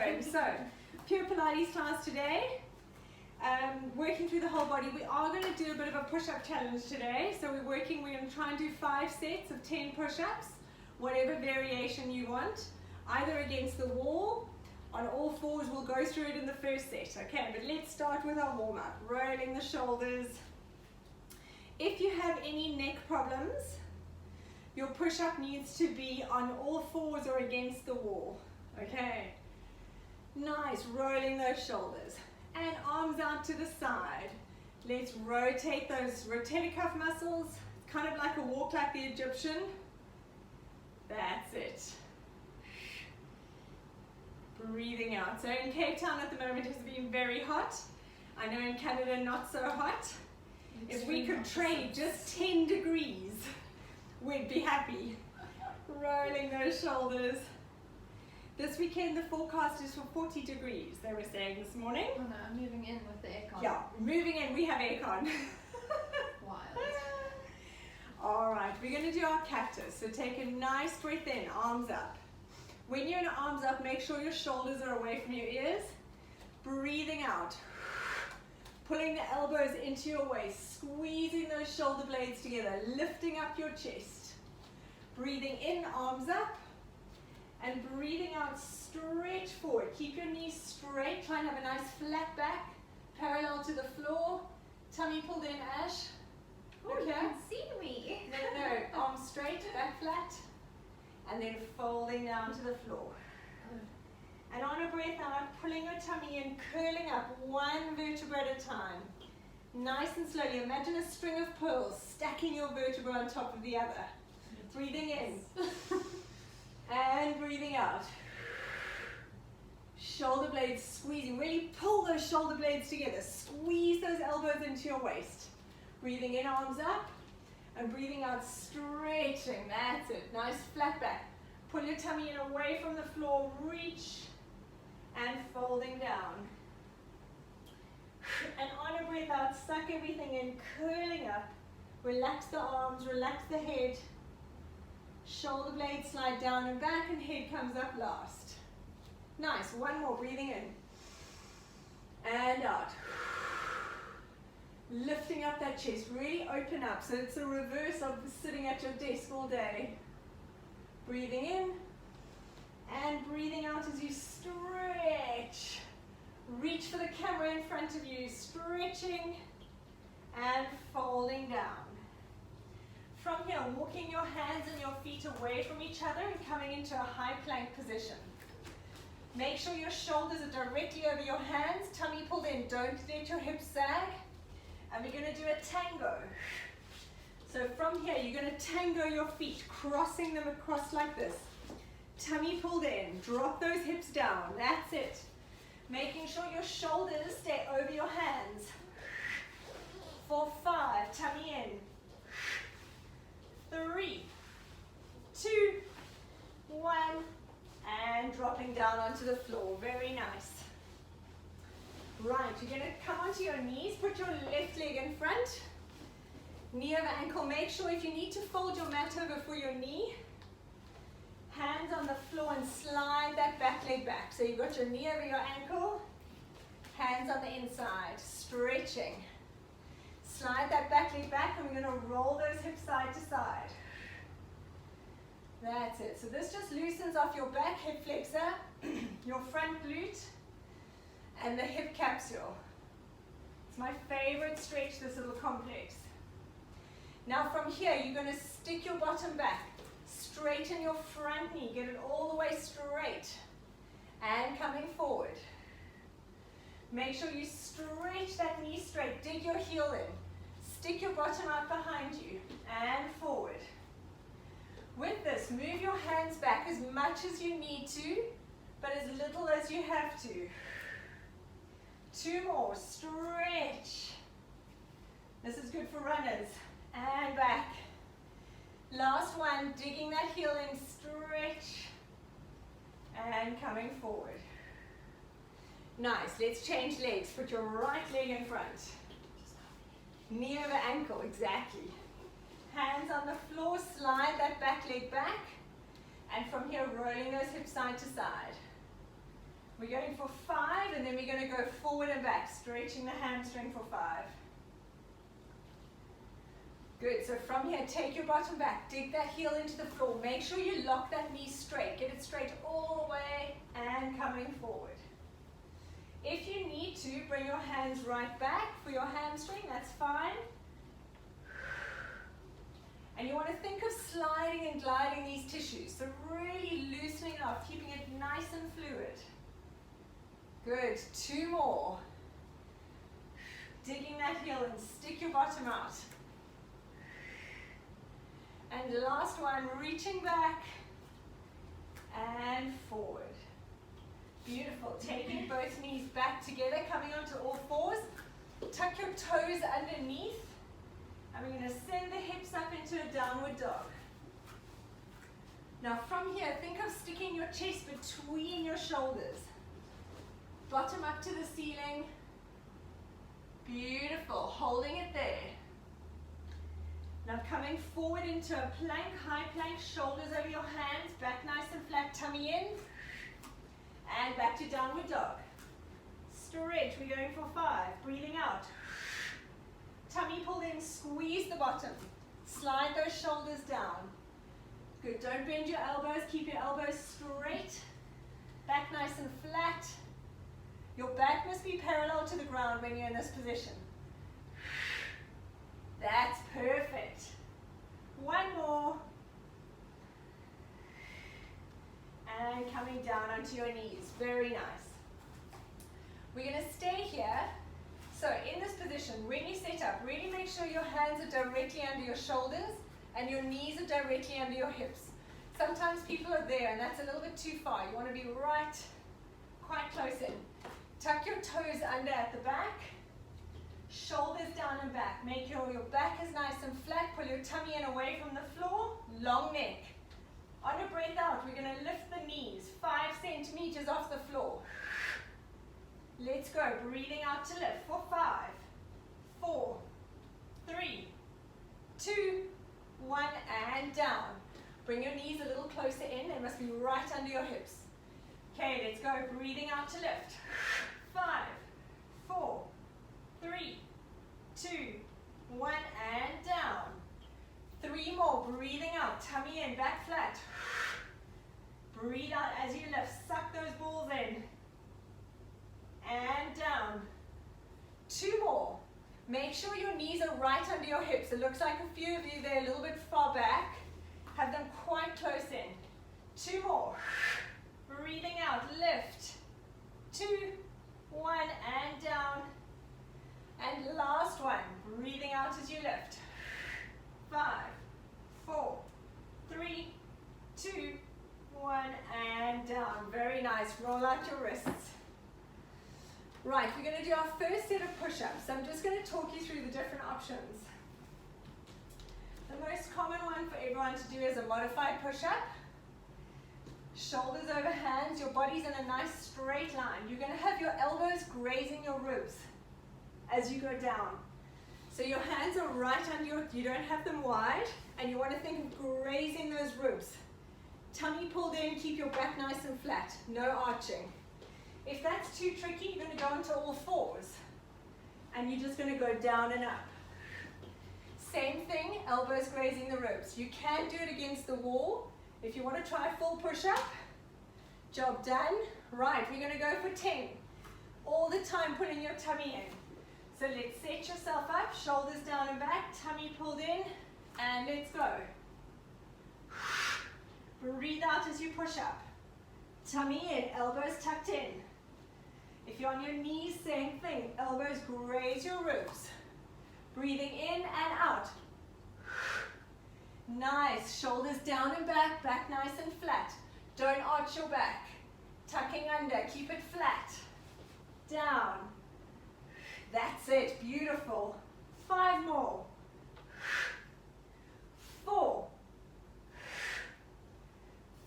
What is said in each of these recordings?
going. So, pure Pilates class today. Working through the whole body. We are going to do a bit of a push-up challenge today. So we're going to try and do 5 sets of 10 push-ups, whatever variation you want, either against the wall, on all fours. We'll go through it in the first set. Okay, but let's start with our warm-up. Rolling the shoulders. If you have any neck problems, your push-up needs to be on all fours or against the wall. Okay, nice, rolling those shoulders. And arms out to the side. Let's rotate those rotator cuff muscles. It's kind of like a walk like the Egyptian. That's it. Breathing out. So in Cape Town at the moment it's been very hot. I know in Canada not so hot. If we could trade just 10 degrees, we'd be happy. Rolling those shoulders. This weekend the forecast is for 40 degrees, they were saying this morning. Oh no, I'm moving in with the aircon. Yeah, moving in, we have aircon. Wild. Alright, we're going to do our cactus. So take a nice breath in, arms up. When you're in arms up, make sure your shoulders are away from your ears. Breathing out. Pulling the elbows into your waist, squeezing those shoulder blades together, lifting up your chest. Breathing in, arms up. And breathing out, stretch forward. Keep your knees straight. Try and have a nice flat back, parallel to the floor. Tummy pulled in, Ash. Oh, you can see me. No, arms straight, back flat. And then folding down to the floor. And on a breath out, pulling your tummy in, curling up one vertebra at a time. Nice and slowly. Imagine a string of pearls, stacking your vertebra on top of the other. Breathing in. And breathing out. Shoulder blades squeezing. Really pull those shoulder blades together. Squeeze those elbows into your waist. Breathing in, arms up. And breathing out, stretching. That's it. Nice flat back. Pull your tummy in away from the floor. Reach. And folding down. And on a breath out, suck everything in, curling up. Relax the arms, relax the head. Shoulder blades slide down and back, and head comes up last. Nice, one more, breathing in. And out. Lifting up that chest, really open up. So it's a reverse of sitting at your desk all day. Breathing in. And breathing out as you stretch. Reach for the camera in front of you, stretching and folding down. From here, walking your hands and your feet away from each other and coming into a high plank position. Make sure your shoulders are directly over your hands, tummy pulled in, don't let your hips sag. And we're going to do a tango. So from here, you're going to tango your feet, crossing them across like this. Tummy pulled in, drop those hips down, that's it. Making sure your shoulders stay over your hands. For 5, tummy in. 3, 2, 1, and dropping down onto the floor. Very nice. Right, you're going to come onto your knees, put your left leg in front. Knee over ankle. Make sure if you need to fold your mat over for your knee, hands on the floor and slide that back leg back. So you've got your knee over your ankle, hands on the inside, stretching. Slide that back leg back, and we're going to roll those hips side to side. That's it. So this just loosens off your back hip flexor, your front glute, and the hip capsule. It's my favorite stretch, this little complex. Now from here, you're going to stick your bottom back. Straighten your front knee, get it all the way straight and coming forward. Make sure you stretch that knee straight, dig your heel in, stick your bottom out behind you and forward. With this, move your hands back as much as you need to, but as little as you have to. 2 more, stretch. This is good for runners. And back. Last one, digging that heel in, stretch, and coming forward. Nice, let's change legs. Put your right leg in front. Knee over ankle, exactly. Hands on the floor, slide that back leg back. And from here, rolling those hips side to side. We're going for 5, and then we're going to go forward and back, stretching the hamstring for 5. Good, so from here, take your bottom back, dig that heel into the floor. Make sure you lock that knee straight. Get it straight all the way and coming forward. If you need to, bring your hands right back for your hamstring, that's fine. And you want to think of sliding and gliding these tissues, so really loosening it off, keeping it nice and fluid. Good, 2 more. Digging that heel and stick your bottom out. And last one, reaching back and forward. Beautiful. Taking both knees back together, coming onto all fours. Tuck your toes underneath. And we're going to send the hips up into a downward dog. Now from here, think of sticking your chest between your shoulders. Bottom up to the ceiling. Beautiful. Holding it there. Now coming forward into a plank, high plank, shoulders over your hands, back nice and flat, tummy in, and back to downward dog. Stretch, we're going for 5, breathing out. Tummy pulled in, squeeze the bottom, slide those shoulders down. Good, don't bend your elbows, keep your elbows straight, back nice and flat. Your back must be parallel to the ground when you're in this position. That's perfect. 1 more. And coming down onto your knees. Very nice. We're going to stay here. So in this position, when you sit up, really make sure your hands are directly under your shoulders and your knees are directly under your hips. Sometimes people are there and that's a little bit too far. You want to be right, quite close in. Tuck your toes under at the back. Shoulders down and back. Make sure your back is nice and flat. Pull your tummy in away from the floor. Long neck. On a breath out, we're going to lift the knees 5 centimeters off the floor. Let's go. Breathing out to lift for 5, 4, 3, 2, 1, and down. Bring your knees a little closer in. They must be right under your hips. Okay, let's go. Breathing out to lift. 5, 4, 3, 2, 1, and down. 3 more, breathing out, tummy in, back flat. Breathe out as you lift, suck those balls in. And down. 2 more. Make sure your knees are right under your hips. It looks like a few of you, they're a little bit far back. Have them quite close in. 2 more. Breathing out, lift. 2, 1, and down. And last one, breathing out as you lift. 5, 4, 3, 2, 1, and down. Very nice. Roll out your wrists. Right, we're going to do our first set of push-ups. I'm just going to talk you through the different options. The most common one for everyone to do is a modified push-up. Shoulders over hands, your body's in a nice straight line. You're going to have your elbows grazing your ribs as you go down. So your hands are right under your, you don't have them wide, and you want to think of grazing those ribs. Tummy pulled in, keep your back nice and flat, no arching. If that's too tricky, you're going to go into all fours, and you're just going to go down and up. Same thing, elbows grazing the ribs. You can do it against the wall. If you want to try a full push-up, job done. Right, we're going to go for 10. All the time pulling your tummy in. So let's set yourself up, shoulders down and back, tummy pulled in, and let's go. Breathe out as you push up. Tummy in, elbows tucked in. If you're on your knees, same thing. Elbows graze your ribs. Breathing in and out. Nice, shoulders down and back, back nice and flat. Don't arch your back. Tucking under, keep it flat. Down. That's it, beautiful. 5 more. 4.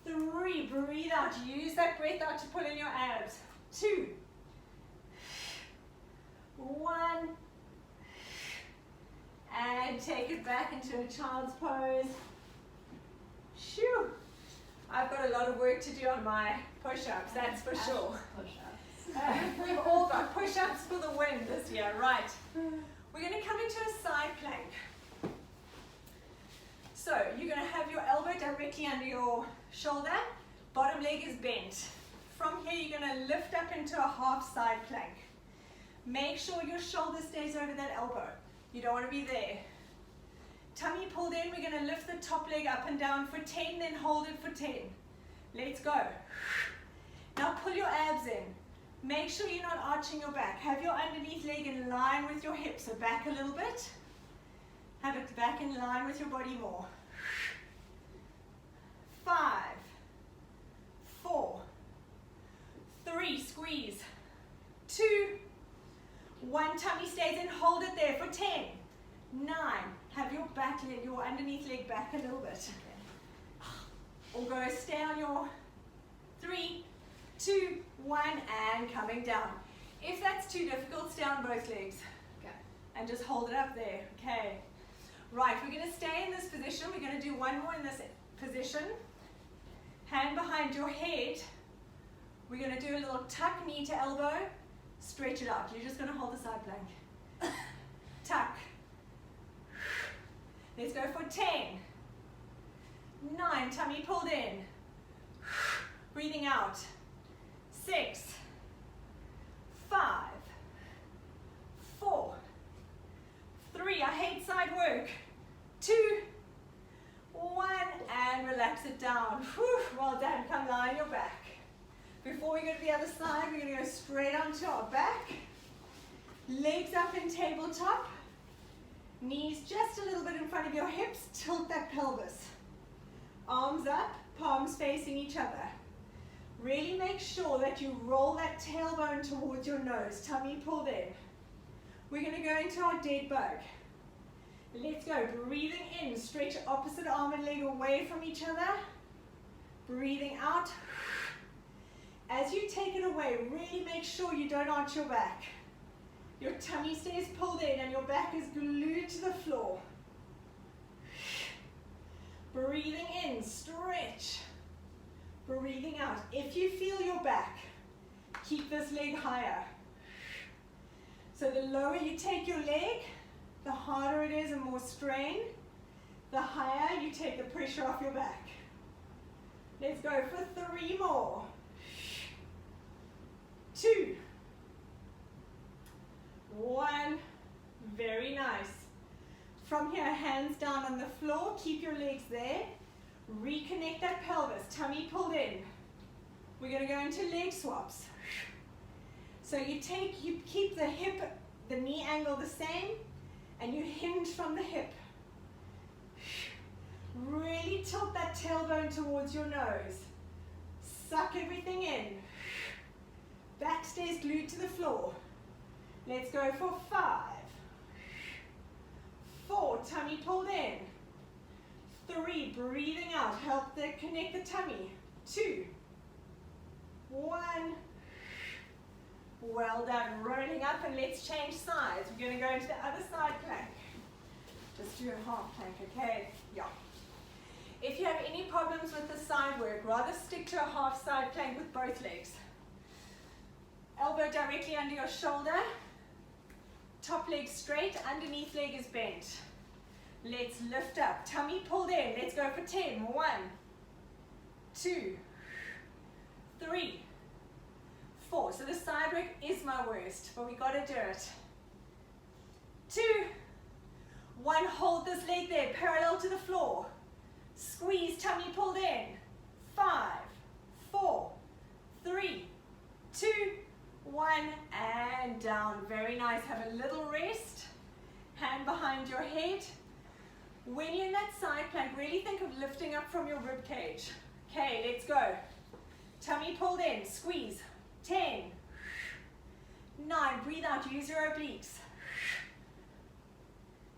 3, breathe out. Use that breath out to pull in your abs. 2. 1. And take it back into a child's pose. Shoo. I've got a lot of work to do on my push-ups, that's for sure. Push-ups. We've all got push-ups for the win this year, right? We're going to come into a side plank. So you're going to have your elbow directly under your shoulder, bottom leg is bent. From here you're going to lift up into a half side plank. Make sure your shoulder stays over that elbow. You don't want to be there. Tummy pulled in, we're going to lift the top leg up and down for 10, then hold it for 10. Let's go. Now pull your abs in. Make sure you're not arching your back. Have your underneath leg in line with your hips, so back a little bit. Have it back in line with your body more. 5, 4, 3, squeeze. 2, 1, tummy stays in, hold it there for 10. 9, have your back leg, your underneath leg back a little bit. Or go, stay on your 3, 2, 1, and coming down. If that's too difficult, stay on both legs. Okay. And just hold it up there, okay. Right, we're going to stay in this position. We're going to do one more in this position. Hand behind your head. We're going to do a little tuck, knee to elbow. Stretch it out. You're just going to hold the side plank. Tuck. Let's go for 10. 9, tummy pulled in. Breathing out. 6, 5, 4, 3, I hate side work. 2, 1, and relax it down. Whew, well done, come lie on your back. Before we go to the other side, we're going to go straight onto our back. Legs up in tabletop. Knees just a little bit in front of your hips, tilt that pelvis. Arms up, palms facing each other. Really make sure that you roll that tailbone towards your nose, tummy pulled in. We're going to go into our dead bug. Let's go, breathing in, stretch opposite arm and leg away from each other. Breathing out. As you take it away, really make sure you don't arch your back. Your tummy stays pulled in and your back is glued to the floor. Breathing in, stretch. Breathing out. If you feel your back, keep this leg higher. So the lower you take your leg, the harder it is and more strain. The higher you take the pressure off your back. Let's go for 3 more. 2, 1, very nice. From here, hands down on the floor, keep your legs there. Reconnect that pelvis, tummy pulled in. We're going to go into leg swaps. So you keep the hip, the knee angle the same, and you hinge from the hip. Really tilt that tailbone towards your nose. Suck everything in. Back stays glued to the floor. Let's go for 5, 4, tummy pulled in. 3, breathing out, help connect the tummy. 2, 1. Well done, rolling up, and let's change sides. We're going to go into the other side plank. Just do a half plank, okay? Yeah. If you have any problems with the side work, rather stick to a half side plank with both legs. Elbow directly under your shoulder. Top leg straight, underneath leg is bent. Let's lift up, tummy pulled in. Let's go for 10. 1, 2, 3, 4. So the side work is my worst, but we got to do it. 2, 1, hold this leg there, parallel to the floor. Squeeze, tummy pulled in. 5, 4, 3, 2, 1, and down. Very nice. Have a little rest. Hand behind your head. When you're in that side plank, really think of lifting up from your rib cage. Okay, let's go. Tummy pulled in. Squeeze. 10, 9. Breathe out. Use your obliques.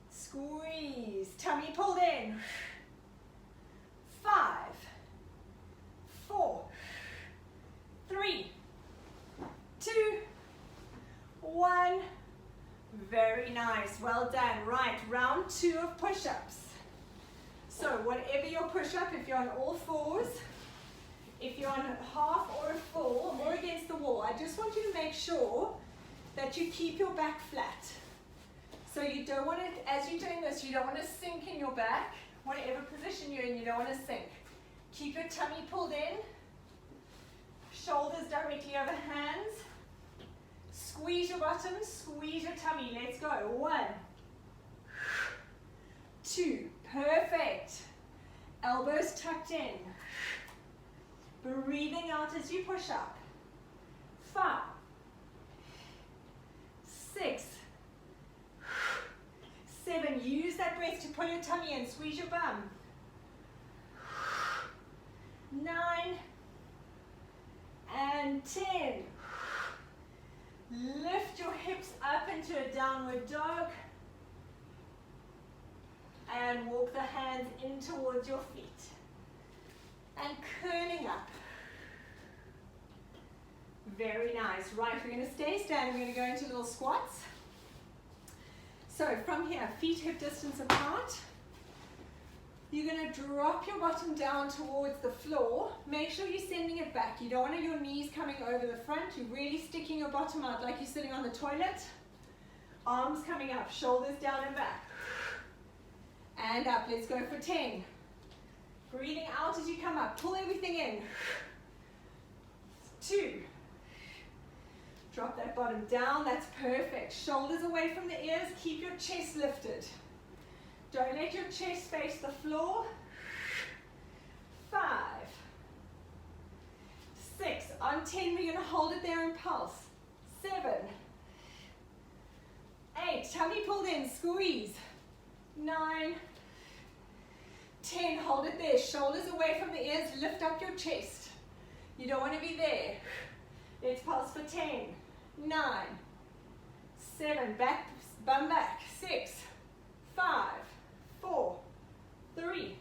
Squeeze. Tummy pulled in. 5, 4, 3, 2, 1. Very nice. Well done. Right, round 2 of push-ups. So whatever your push-up, if you're on all fours, If you're on a half or a full or against the wall, I just want you to make sure that you keep your back flat. So you don't want to, as you're doing this, you don't want to sink in your back. Whatever position you're in, you don't want to sink. Keep your tummy pulled in. Shoulders directly over hands. Squeeze your bottom, squeeze your tummy. Let's go. 1, 2, perfect. Elbows tucked in. Breathing out as you push up. 5, 6, 7. Use that breath to pull your tummy in. Squeeze your bum. 9 and 10. Lift your hips up into a downward dog. And walk the hands in towards your feet. And curling up. Very nice. Right, we're going to stay standing. We're going to go into little squats. So from here, feet hip distance apart. You're going to drop your bottom down towards the floor. Make sure you're sending it back. You don't want your knees coming over the front. You're really sticking your bottom out like you're sitting on the toilet. Arms coming up, shoulders down and back. And up. Let's go for 10. Breathing out as you come up. Pull everything in. 2. Drop that bottom down. That's perfect. Shoulders away from the ears. Keep your chest lifted. Don't let your chest face the floor. 5, 6. On 10, we're going to hold it there and pulse. 7, 8. Tummy pulled in. Squeeze. 9, 10. Hold it there. Shoulders away from the ears. Lift up your chest. You don't want to be there. Let's pulse for 10, 9, 7. Back, bum back. 6, 5, 4, 3,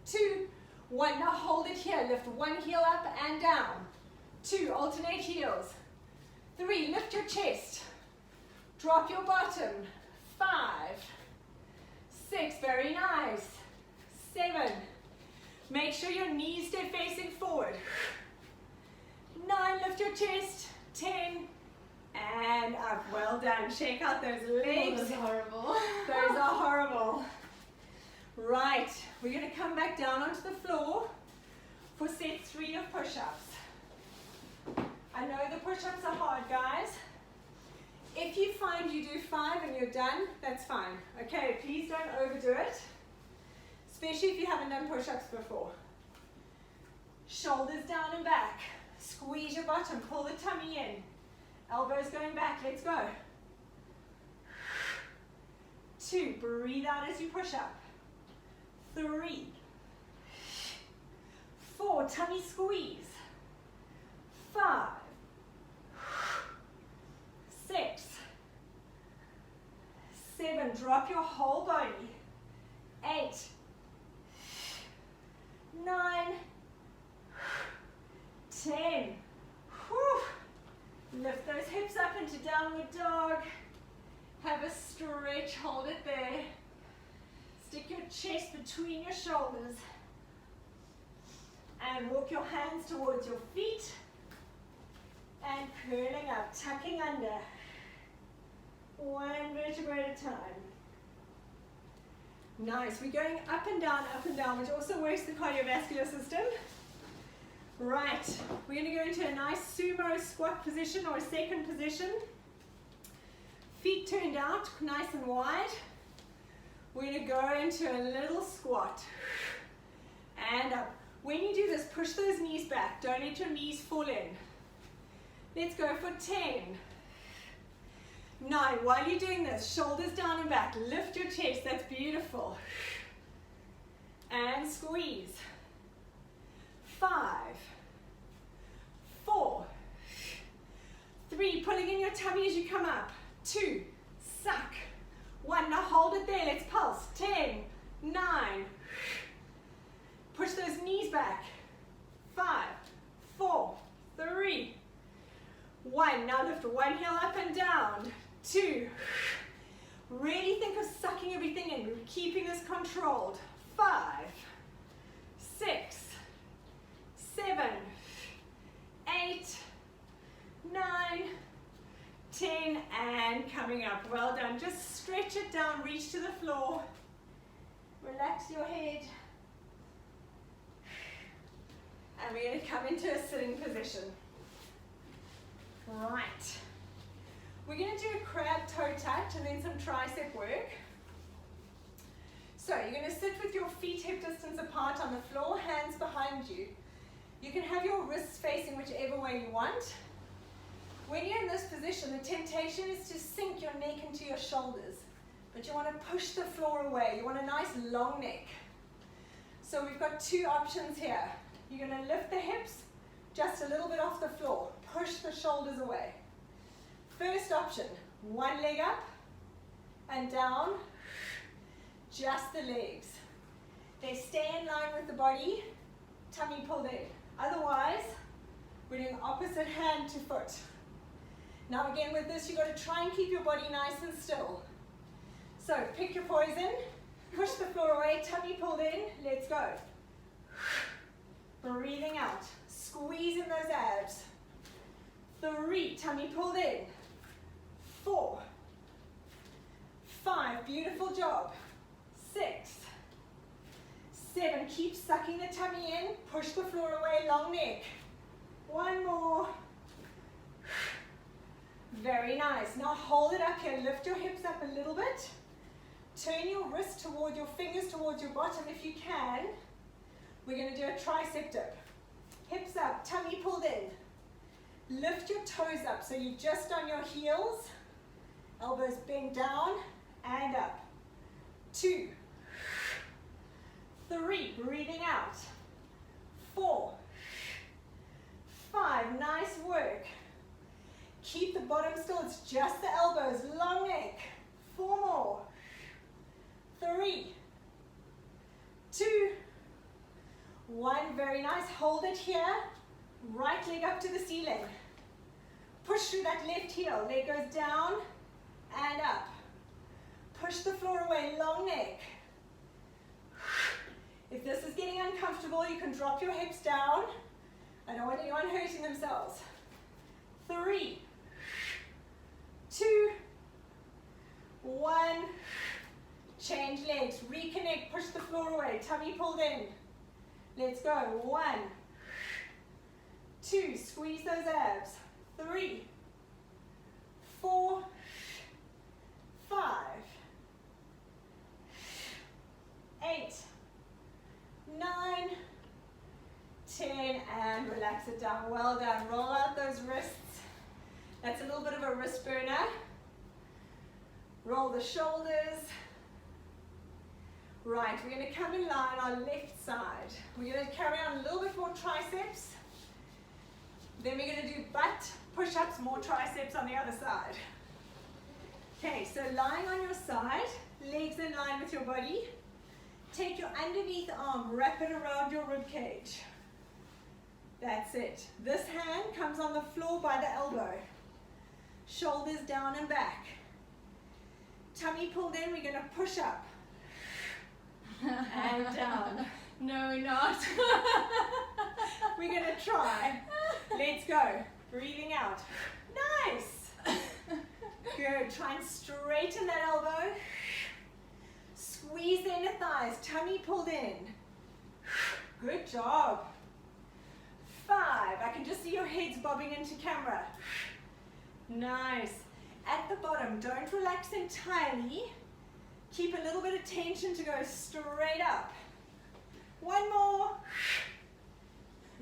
2, 1. Now hold it here. Lift one heel up and down. 2. Alternate heels. 3. Lift your chest. Drop your bottom. 5, 6. Very nice. 7. Make sure your knees stay facing forward. 9. Lift your chest. 10. And up. Well done. Shake out those legs. Oh, those are horrible. Those are horrible. Right. We're going to come back down onto the floor for set 3 of push-ups. I know the push-ups are hard, guys. If you find you do 5 and you're done, that's fine. Okay, please don't overdo it. Especially if you haven't done push-ups before. Shoulders down and back. Squeeze your bottom. Pull the tummy in. Elbows going back. Let's go. 2. Breathe out as you push up. 3, 4. Tummy squeeze. 5, 6, 7. Drop your whole body. 8, 9, 10. Whew. Lift those hips up into downward dog. Have a stretch. Hold it there. Stick your chest between your shoulders. And walk your hands towards your feet. And curling up, tucking under. 1 vertebra at a time. Nice. We're going up and down, which also works the cardiovascular system. Right. We're going to go into a nice sumo squat position or a second position. Feet turned out, nice and wide. We're going to go into a little squat. And up. When you do this, push those knees back. Don't let your knees fall in. Let's go for 10. 9. While you're doing this, shoulders down and back. Lift your chest. That's beautiful. And squeeze. 5, 4, 3. Pulling in your tummy as you come up. 2. Suck. 1. Now hold it there. Let's pulse. 10, 9. Push those knees back. 5, 4, 3, 1. Now lift one heel up and down. 2. Really think of sucking everything in, keeping this controlled. 5, 6, 7, 8, 9, 10, and coming up. Well done. Just stretch it down, reach to the floor. Relax your head. And we're going to come into a sitting position. Right. We're going to do a crab toe touch and then some tricep work. So you're going to sit with your feet hip distance apart on the floor, hands behind you. You can have your wrists facing whichever way you want. When you're in this position, the temptation is to sink your neck into your shoulders, but you want to push the floor away. You want a nice long neck. So we've got two options here. You're going to lift the hips just a little bit off the floor. Push the shoulders away. First option, one leg up and down, just the legs. They stay in line with the body, tummy pulled in. Otherwise, we're doing opposite hand to foot. Now again with this, you've got to try and keep your body nice and still. So pick your poison, push the floor away, tummy pulled in, let's go. Breathing out, squeezing those abs. 3, tummy pulled in. 4, 5, beautiful job. 6, 7, keep sucking the tummy in, push the floor away, long neck. 1 more. Very nice. Now hold it up here, lift your hips up a little bit. Turn your wrist toward your fingers towards your bottom if you can. We're going to do a tricep dip. Hips up, tummy pulled in. Lift your toes up so you're just on your heels. Elbows bent down and up. 2, 3, breathing out. 4, 5, nice work. Keep the bottom still, it's just the elbows, long neck. 4 more. 3, 2, 1, very nice. Hold it here. Right leg up to the ceiling. Push through that left heel. Leg goes down and up. Push the floor away, long neck. If this is getting uncomfortable, you can drop your hips down. I don't want anyone hurting themselves. 3, 2, 1. Change legs, reconnect, push the floor away, tummy pulled in. Let's go. 1, 2, squeeze those abs. 3, 4, 5, 8, 9, 10, and relax it down. Well done. Roll out those wrists. That's a little bit of a wrist burner. Roll the shoulders. Right, we're going to come and lie on our left side. We're going to carry on a little bit more triceps. Then we're going to do butt push-ups, more triceps on the other side. Okay, so lying on your side, legs in line with your body. Take your underneath arm, wrap it around your rib cage. That's it. This hand comes on the floor by the elbow. Shoulders down and back. Tummy pulled in, we're going to push up. And down. No, not. We're going to try. Let's go. Breathing out. Nice. Good. Try and straighten that elbow. Squeeze the inner thighs. Tummy pulled in. Good job. 5. I can just see your heads bobbing into camera. Nice. At the bottom, don't relax entirely. Keep a little bit of tension to go straight up. 1 more.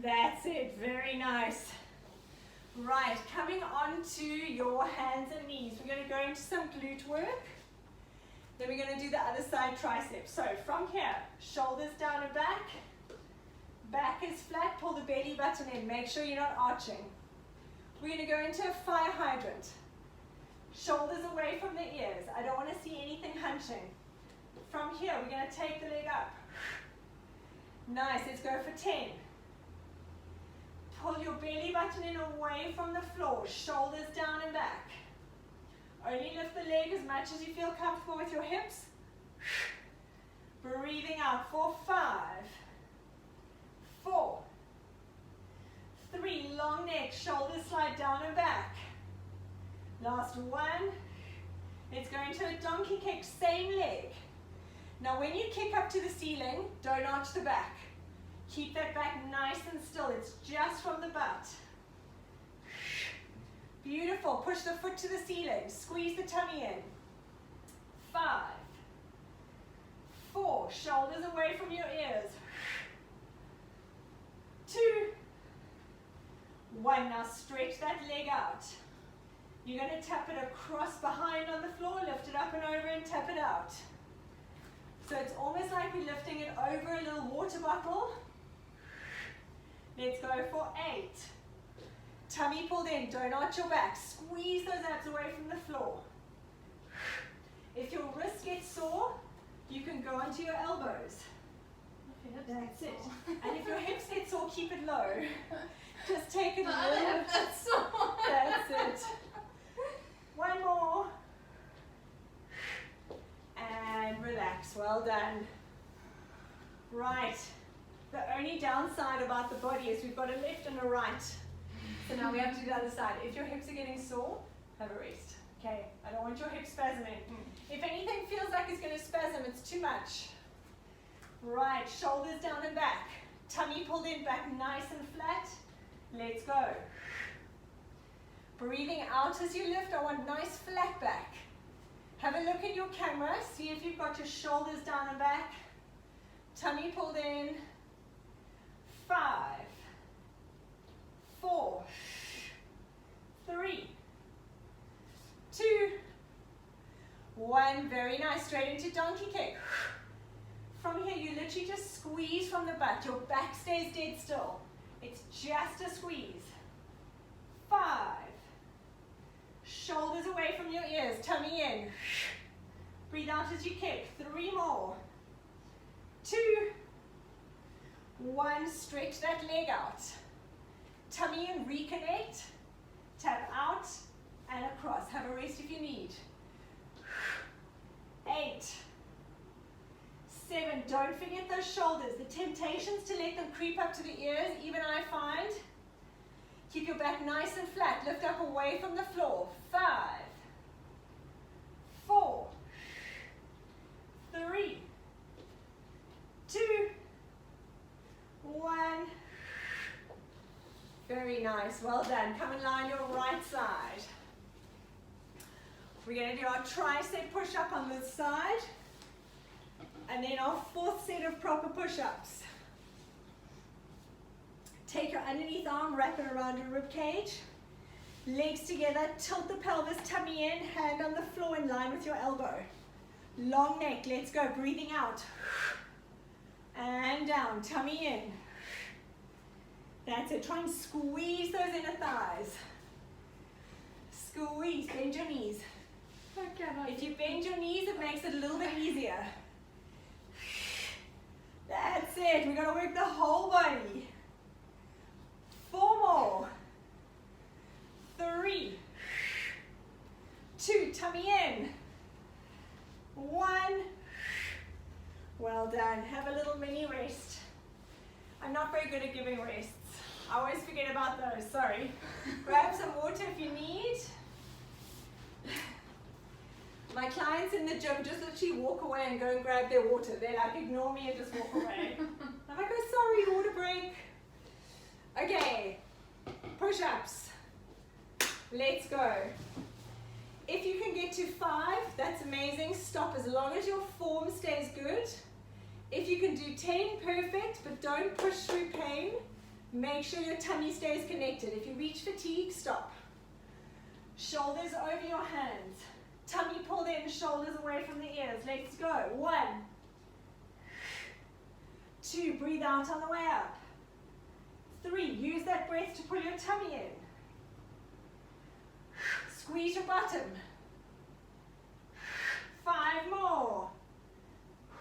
That's it. Very nice. Right, coming on to your hands and knees. We're going to go into some glute work. Then we're going to do the other side triceps. So from here, shoulders down and back. Back is flat. Pull the belly button in. Make sure you're not arching. We're going to go into a fire hydrant. Shoulders away from the ears. I don't want to see anything hunching. From here, we're going to take the leg up. Nice. Let's go for 10. Pull your belly button in away from the floor. Shoulders down and back. Only lift the leg as much as you feel comfortable with your hips. Breathing out for 5, 4, 3, long neck, shoulders slide down and back. Last 1. Let's go into a donkey kick, same leg. Now when you kick up to the ceiling, don't arch the back. Keep that back nice and still. It's just from the butt. Beautiful. Push the foot to the ceiling. Squeeze the tummy in. 5, 4, shoulders away from your ears. 2, 1. Now stretch that leg out. You're going to tap it across behind on the floor, lift it up and over and tap it out. So it's almost like we're lifting it over a little water bottle. Let's go for 8. Tummy pulled in, don't arch your back. Squeeze those abs away from the floor. If your wrists get sore, you can go onto your elbows. That's it. And if your hips get sore, keep it low. Just take it a little. That's it. 1 more. And relax. Well done. Right. The only downside about the body is we've got a left and a right. So now we have to do the other side. If your hips are getting sore, have a rest. Okay, I don't want your hips spasming. If anything feels like it's going to spasm, it's too much. Right, shoulders down and back. Tummy pulled in, back nice and flat. Let's go. Breathing out as you lift. I want nice flat back. Have a look in your camera. See if you've got your shoulders down and back. Tummy pulled in. 5, 4, 3, 2, 1. Very nice. Straight into donkey kick. From here, you literally just squeeze from the butt. Your back stays dead still. It's just a squeeze. 5. Shoulders away from your ears. Tummy in. Breathe out as you kick. 3 more. 2, 1. Stretch that leg out. Tummy in. Reconnect. Tap out and across. Have a rest if you need. 8, 7. Don't forget those shoulders. The temptations to let them creep up to the ears, even I find. Keep your back nice and flat. Lift up away from the floor. 5, 4, 3, 2, 1. Very nice. Well done. Come and lie on your right side. We're going to do our tricep push-up on this side. And then our 4th set of proper push-ups. Take your underneath arm, wrap it around your rib cage. Legs together, tilt the pelvis, tummy in, hand on the floor in line with your elbow. Long neck, let's go. Breathing out. And down, tummy in. That's it. Try and squeeze those inner thighs. Squeeze, bend your knees. If you bend your knees, it makes it a little bit easier. That's it. We're going to work the whole body. 4 more. 3, 2, tummy in. 1. Well done. Have a little mini rest. I'm not very good at giving rests. I always forget about those. Sorry. Grab some water if you need. My clients in the gym just literally walk away and go and grab their water. They like ignore me and just walk away. I'm like, oh sorry, water break. Okay, push-ups. Let's go. If you can get to 5, that's amazing. Stop as long as your form stays good. If you can do 10, perfect, but don't push through pain. Make sure your tummy stays connected. If you reach fatigue, stop. Shoulders over your hands. Tummy pulled in, shoulders away from the ears. Let's go. 1, 2, breathe out on the way up. 3, use that breath to pull your tummy in. Squeeze your bottom. 5 more.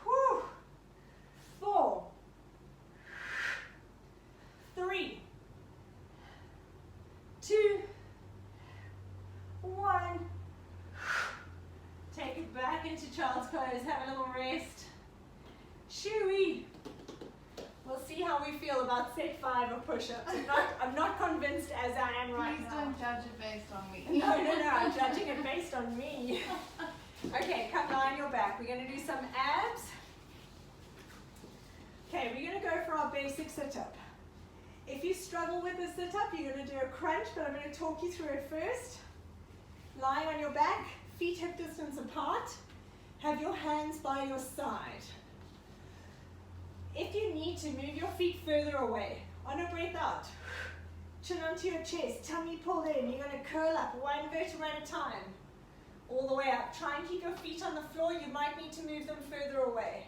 Whew. 4, 3, 2, 1. Take it back into child's pose. Have a little rest. Shoo-wee. We'll see how we feel. feel about set 5 of push-ups. I'm not convinced as I am right Please now. don't judge it based on me. No, I'm judging it based on me. Okay, come lie on your back. We're going to do some abs. Okay, we're going to go for our basic sit-up. If you struggle with the sit-up, you're going to do a crunch, but I'm going to talk you through it first. Lying on your back, feet hip distance apart. Have your hands by your side. If you need to, move your feet further away. On a breath out, chin onto your chest, tummy pulled in. You're going to curl up one vertebra at a time. All the way up. Try and keep your feet on the floor. You might need to move them further away.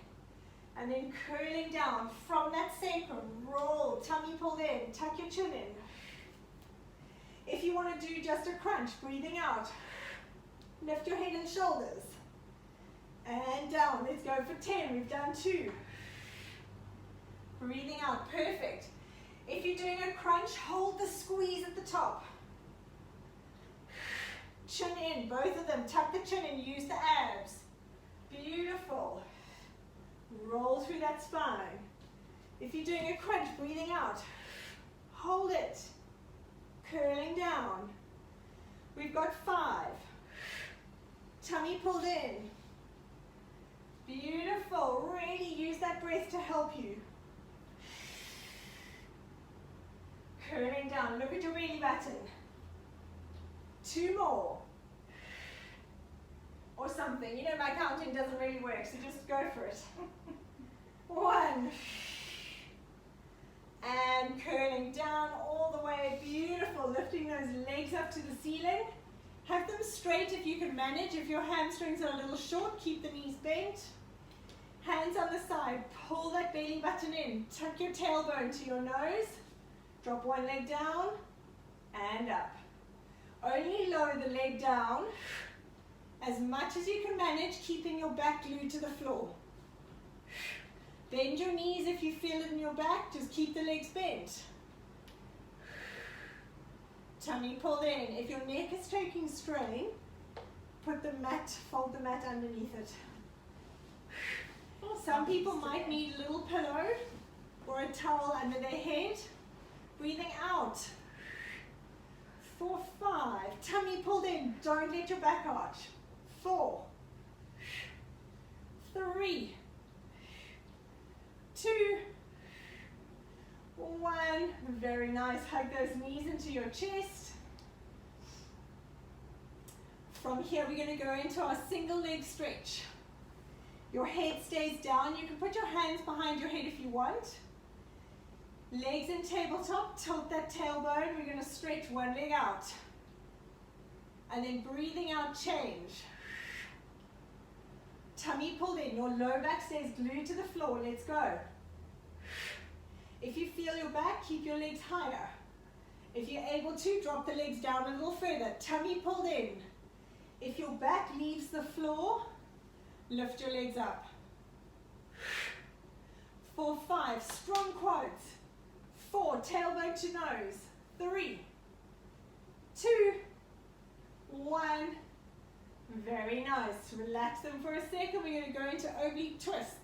And then curling down from that sacrum. Roll, tummy pulled in. Tuck your chin in. If you want to do just a crunch, breathing out. Lift your head and shoulders. And down. Let's go for 10. We've done 2. Breathing out. Perfect. If you're doing a crunch, hold the squeeze at the top. Chin in, both of them. Tuck the chin in, use the abs. Beautiful. Roll through that spine. If you're doing a crunch, breathing out. Hold it. Curling down. We've got 5. Tummy pulled in. Beautiful. Really use that breath to help you. Curling down. Look at your belly button. 2 more. Or something. You know my counting doesn't really work, so just go for it. 1. And curling down all the way. Beautiful. Lifting those legs up to the ceiling. Have them straight if you can manage. If your hamstrings are a little short, keep the knees bent. Hands on the side. Pull that belly button in. Tuck your tailbone to your nose. Drop one leg down and up. Only lower the leg down as much as you can manage, keeping your back glued to the floor. Bend your knees if you feel it in your back. Just keep the legs bent. Tummy pulled in. If your neck is taking strain, put the mat, fold the mat underneath it. Some people might need a little pillow or a towel under their head. Breathing out. 4, 5. Tummy pulled in. Don't let your back arch. 4, 3, 2, 1. Very nice. Hug those knees into your chest. From here, we're going to go into our single leg stretch. Your head stays down. You can put your hands behind your head if you want. Legs in tabletop. Tilt that tailbone. We're going to stretch one leg out. And then breathing out, change. Tummy pulled in. Your low back stays glued to the floor. Let's go. If you feel your back, keep your legs higher. If you're able to, drop the legs down a little further. Tummy pulled in. If your back leaves the floor, lift your legs up. 4, 5. Strong quads. 4. Tailbone to nose. 3, 2, 1. Very nice. Relax them for a second. We're going to go into oblique twists.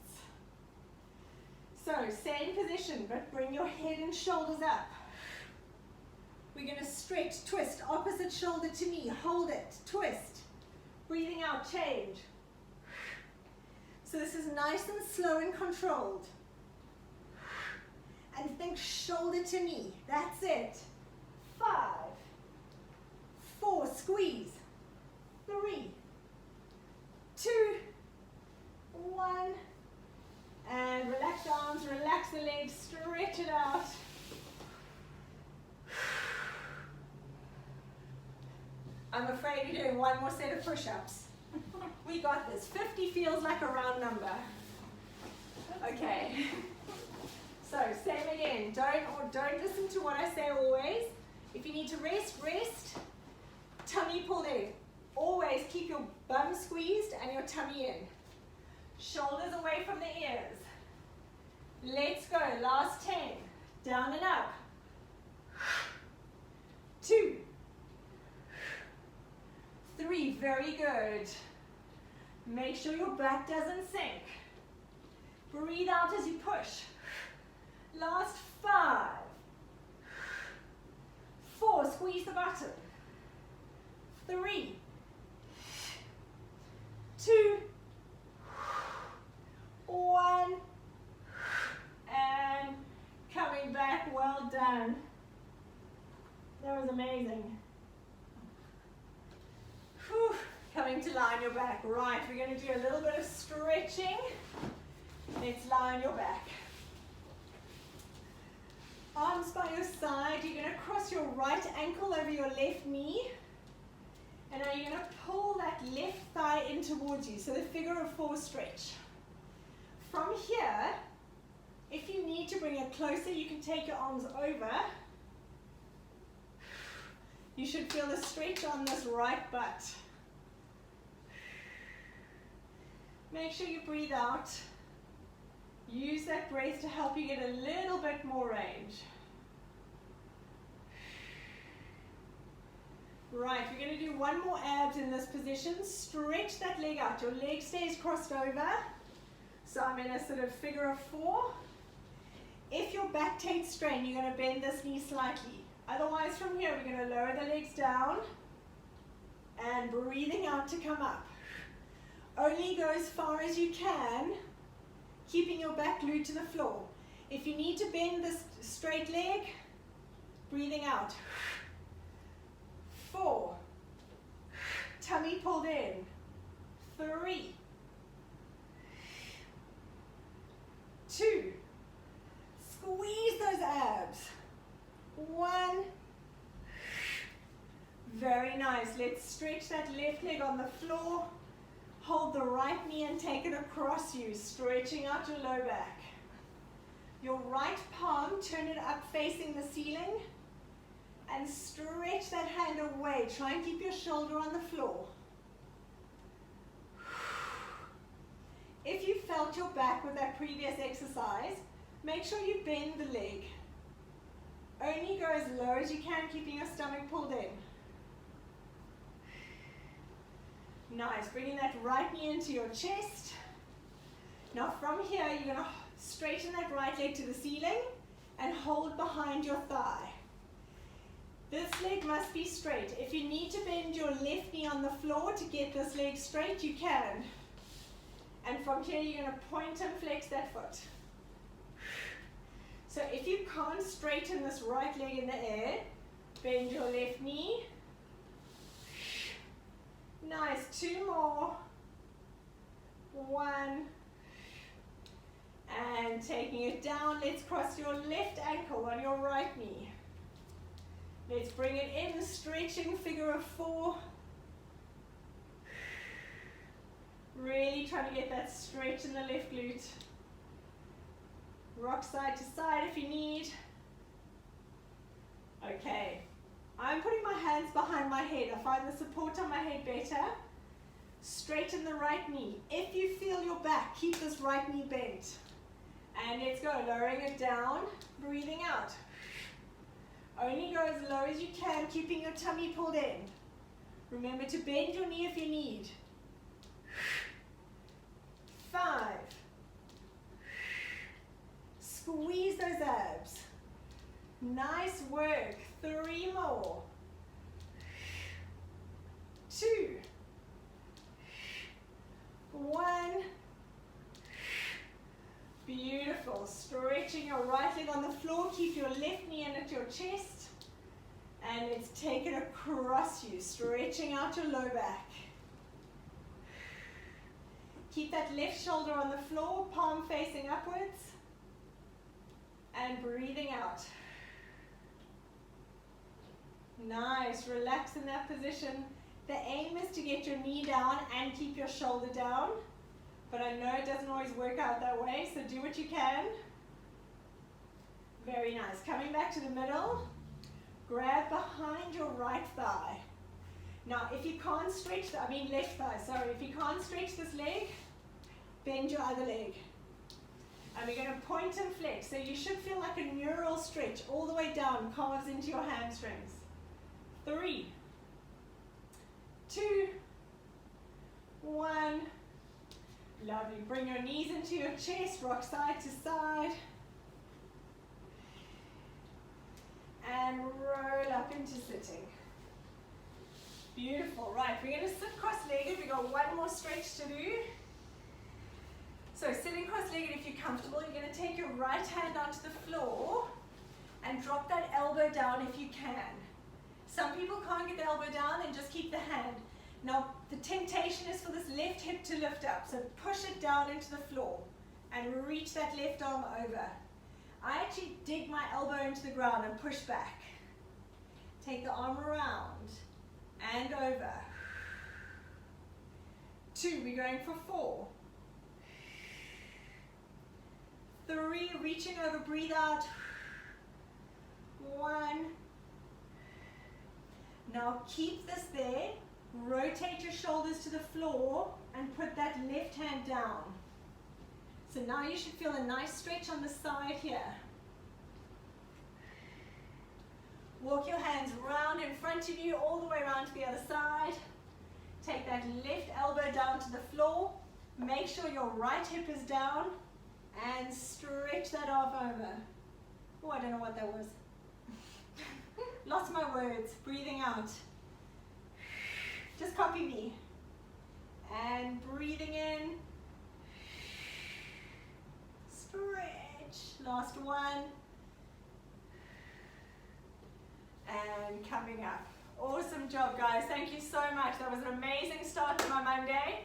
So, same position, but bring your head and shoulders up. We're going to stretch, twist, opposite shoulder to knee. Hold it, twist. Breathing out, change. So this is nice and slow and controlled. And think shoulder to knee. That's it. 5, 4, squeeze. 3, 2, 1. And relax the arms, relax the legs, stretch it out. I'm afraid you're doing one more set of push-ups. We got this. 50 feels like a round number. Okay. So, same again. Don't listen to what I say always. If you need to rest, rest. Tummy pulled in. Always keep your bum squeezed and your tummy in. Shoulders away from the ears. Let's go. Last 10. Down and up. 2, 3. Very good. Make sure your back doesn't sink. Breathe out as you push. Last 5, 4, squeeze the bottom. 3, 2, 1, and coming back. Well done. That was amazing. Whew. Coming to lie on your back. Right, we're going to do a little bit of stretching. Let's lie on your back. Arms by your side. You're going to cross your right ankle over your left knee. And now you're going to pull that left thigh in towards you. So the figure of 4 stretch. From here, if you need to bring it closer, you can take your arms over. You should feel the stretch on this right butt. Make sure you breathe out. Use that breath to help you get a little bit more range. Right, we're going to do one more abs in this position. Stretch that leg out. Your leg stays crossed over. So I'm in a sort of figure of 4. If your back takes strain, you're going to bend this knee slightly. Otherwise, from here, we're going to lower the legs down and breathing out to come up. Only go as far as you can, keeping your back glued to the floor. If you need to bend this straight leg, breathing out. 4, tummy pulled in. 3, 2, squeeze those abs. 1, very nice. Let's stretch that left leg on the floor. Hold the right knee and take it across you, stretching out your low back. Your right palm, turn it up facing the ceiling and stretch that hand away. Try and keep your shoulder on the floor. If you felt your back with that previous exercise, make sure you bend the leg. Only go as low as you can, keeping your stomach pulled in. Nice, bringing that right knee into your chest. Now from here, you're going to straighten that right leg to the ceiling and hold behind your thigh. This leg must be straight. If you need to bend your left knee on the floor to get this leg straight, you can. And from here, you're going to point and flex that foot. So if you can't straighten this right leg in the air, bend your left knee. Nice, 2 more. 1. And taking it down, let's cross your left ankle on your right knee. Let's bring it in, stretching figure of 4. Really trying to get that stretch in the left glute. Rock side to side if you need. Okay. I'm putting my hands behind my head. I find the support on my head better. Straighten the right knee. If you feel your back, keep this right knee bent. And let's go, lowering it down, breathing out. Only go as low as you can, keeping your tummy pulled in. Remember to bend your knee if you need. 5. Squeeze those abs. Nice work. 3 more. 2. 1. Beautiful. Stretching your right leg on the floor. Keep your left knee in at your chest. And let's take it across you. Stretching out your low back. Keep that left shoulder on the floor, palm facing upwards. And breathing out. Nice. Relax in that position. The aim is to get your knee down and keep your shoulder down. But I know it doesn't always work out that way, so do what you can. Very nice. Coming back to the middle, grab behind your right thigh. Now, if you can't stretch, left thigh, sorry. If you can't stretch this leg, bend your other leg. And we're going to point and flex. So you should feel like a neural stretch all the way down, calves into your hamstrings. 3, 2, 1. Lovely. Bring your knees into your chest, rock side to side. and roll up into sitting. Beautiful. Right, we're going to sit cross-legged. We've got one more stretch to do. So sitting cross-legged, if you're comfortable, you're going to take your right hand onto the floor and drop that elbow down if you can. Some people can't get the elbow down and just keep the hand. Now, the temptation is for this left hip to lift up. So push it down into the floor and reach that left arm over. I actually dig my elbow into the ground and push back. Take the arm around and over. 2, we're going for 4. 3, reaching over, breathe out. 1. Now keep this there. Rotate your shoulders to the floor and put that left hand down. So now you should feel a nice stretch on the side here. Walk your hands round in front of you, all the way around to the other side. Take that left elbow down to the floor. Make sure your right hip is down and stretch that arm over. Oh, I don't know what that was. Lost my words. Breathing out. Just copy me. And breathing in. Stretch. Last one. And coming up. Awesome job, guys. Thank you so much. That was an amazing start to my Monday.